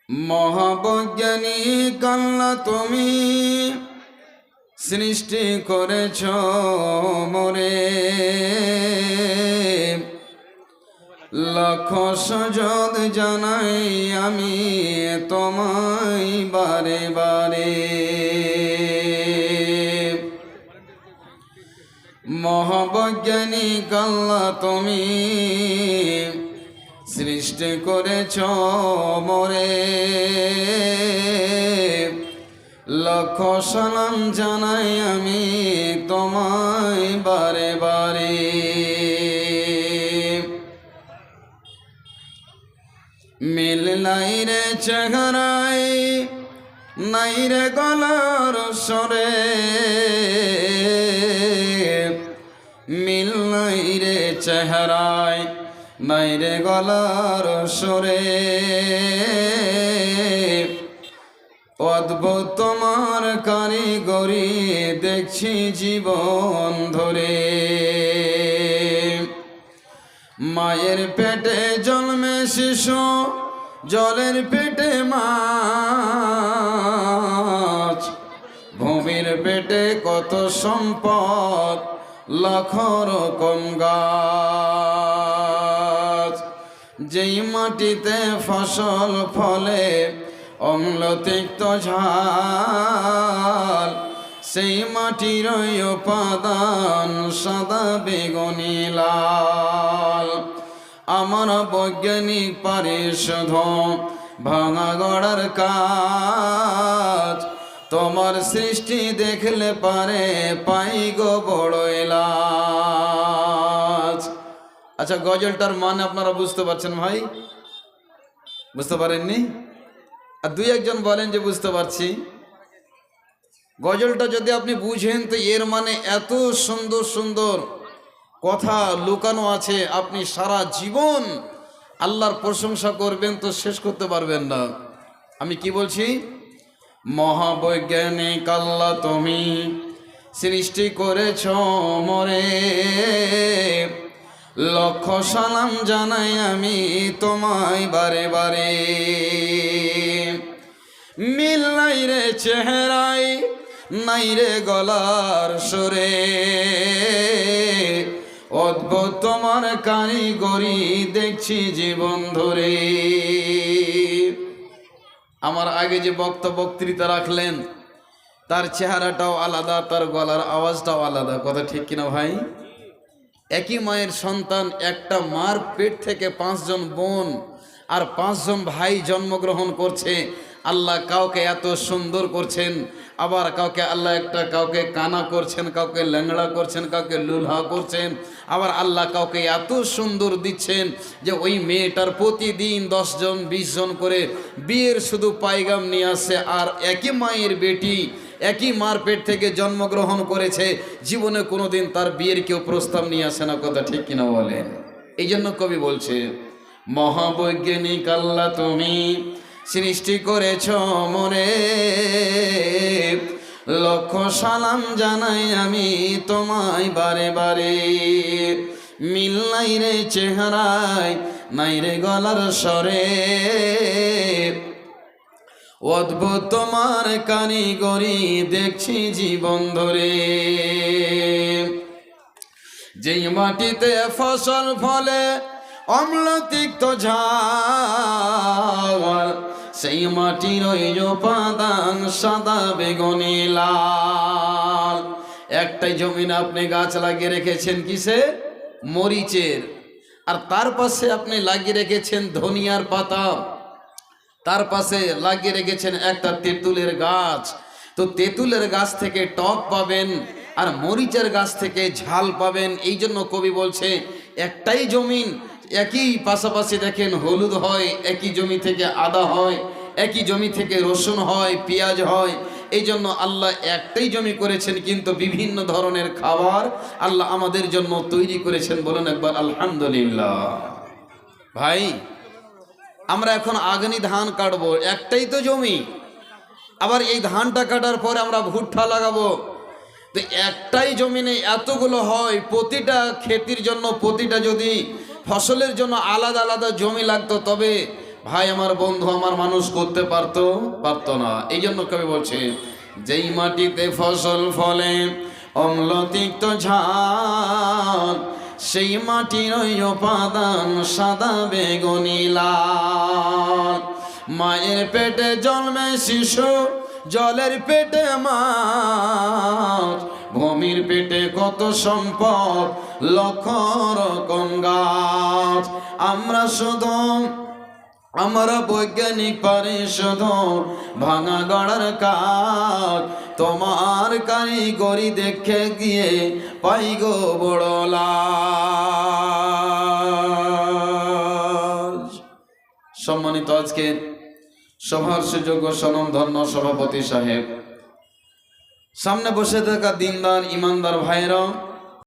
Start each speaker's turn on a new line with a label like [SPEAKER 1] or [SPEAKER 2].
[SPEAKER 1] মহাবৈজ্ঞানিক আল্লাহ তুমি সৃষ্টি করেছ মোরে, লাখ সজদ জানাই আমি তোমায় বারে বারে। মহাবৈজ্ঞানিক আল্লাহ তুমি সৃষ্টি করেছ মোরে, লক্ষ সালাম জানাই আমি তোমায় বারে বারে। মিল নাই রে চেহারায়, নাই রে গলার স্বরে, মিল নাই রে চেহারায়, নাই রে গলার স্বরে, অদ্ভুত তোমার কারিগরি দেখছি জীবন ধরে। মায়ের পেটে জন্মে শিশু, জলের পেটে মাছ, ভূমির পেটে কত সম্পদ, লাখ রকম গাছ। যেই মাটিতে ফসল ফলে অম্ল তিক্ত ঝাল, সেই মাটির উপাদান সাদা বেগুনি লাল। আমার বৈজ্ঞানিক পারিষদ ভাঙা গড়ার কাজ, তোমার সৃষ্টি দেখলে পারে পাই গো বড়ই লাজ। আচ্ছা, গজলটার মানে আপনারা বুঝতে পারছেন ভাই? বুঝতে পারেননি? আর দুই একজন বলেন যে বুঝতে পারছি। গজলটা যদি আপনি বুঝেন তো এর মানে এত সুন্দর সুন্দর কথা লুকানো আছে, আপনি সারা জীবন আল্লাহর প্রশংসা করবেন তো শেষ করতে পারবেন না। আমি কি বলছি? মহাবৈজ্ঞানিক আল্লাহ তুমি সৃষ্টি করেছ মোরে, লক্ষ সালাম জানাই আমি তোমায় বারে বারে। মিল নাই রে চেহারায়, নাই রে গলার সুরে, অদ্ভুত তোমার কারিগরি দেখছি জীবন ধরে। আমার আগে যে বক্তৃতা রাখলেন তার চেহারাটাও আলাদা, তার গলার আওয়াজটাও আলাদা। কথা ঠিক কিনা ভাই? একই মায়ের সন্তান, একটা মার পেট থেকে 5 জন বোন আর 5 জন ভাই জন্মগ্রহণ করছে। আল্লাহ কাউকে এত সুন্দর করছেন, আবার কাউকে আল্লাহ কাউকে কানা করছেন, কাউকে ল্যাংড়া করছেন, কাউকে লুলহা করছেন। আবার আল্লাহ কাউকে এত সুন্দর দিচ্ছেন যে ওই মেয়েটার প্রতিদিন 10 জন 20 জন করে বিয়ের শুধু পায়গাম নিয়ে আসে। আর একই মায়ের বেটি একই মার পেট থেকে জন্মগ্রহণ করেছে, জীবনে কোনোদিন তার বিয়ের কেউ প্রস্তাব নিয়ে আসে না। কথা ঠিক কিনা বলেন? এই জন্য কবি বলছে মহাবৈজ্ঞানিক আল্লাহ তুমি সৃষ্টি করেছ মোরে, লক্ষ সালাম জানাই আমি তোমায় বারে বারে। মিল নাই রে চেহারায়, নাই রে গলার স্বরে, অদ্ভুত তোমার কারিগরি দেখছি জীবন ধরে। যেই মাটিতে ফসল ফলে অম্ল তিক্ত ঝাল, সেই মাটির ওই উপাদান সাদা বেগুনি লাল। একটাই জমিনে আপনি গাছ লাগিয়ে রেখেছেন কিসে? মরিচের। আর তার পাশে আপনি লাগিয়ে রেখেছেন ধনিয়ার পাতা, তার পাশে লাগিয়ে রেখেছেন একটা তেঁতুলের গাছ। তো তেঁতুলের গাছ থেকে টক পাবেন আর মরিচের গাছ থেকে ঝাল পাবেন। এই জন্য কবি বলছে একটাই জমিন, একই পাশাপাশি দেখেন হলুদ হয়, একই জমি থেকে আদা হয়, একই জমি থেকে রসুন হয়, পেঁয়াজ হয়। এই জন্য আল্লাহ একটাই জমি করেছেন, কিন্তু বিভিন্ন ধরনের খাবার আল্লাহ আমাদের জন্য তৈরি করেছেন। বলুন একবার আলহামদুলিল্লাহ। ভাই, আমরা এখন আগামী ধান কাটবো, একটাই তো জমি। আবার এই ধানটা কাটার পরে আমরা ভুট্টা লাগাবো। তো একটাই জমিনে এতগুলো হয়, প্রতিটা ক্ষেতির জন্য, প্রতিটা যদি ফসলের জন্য আলাদা আলাদা জমি লাগতো তবে ভাই আমার বন্ধু আমার মানুষ করতে পারতো না। এই জন্য কবি বলছে, যেই মাটিতে ফসল ফলে অম্ল তিক্ত ঝাল, সেই মাটির ওই উপাদান সাদা বেগুনি লাল। মায়ের পেটে জন্মে শিশু, জলের পেটে মাছ, ভূমির পেটে কত সম্পদ, লক্ষ রকম গাছ। আমরা বৈজ্ঞানিক পরিষদ ভাঙা গড়ার কাজ, তোমার কারিগরি দেখে গিয়ে পাই গো বড় লাজ। সম্মানিত আজকে সভার সুযোগ্য স্বনামধন্য সভাপতি সাহেব, সামনে বসে থাকা দিনদার ইমানদার ভাইরা,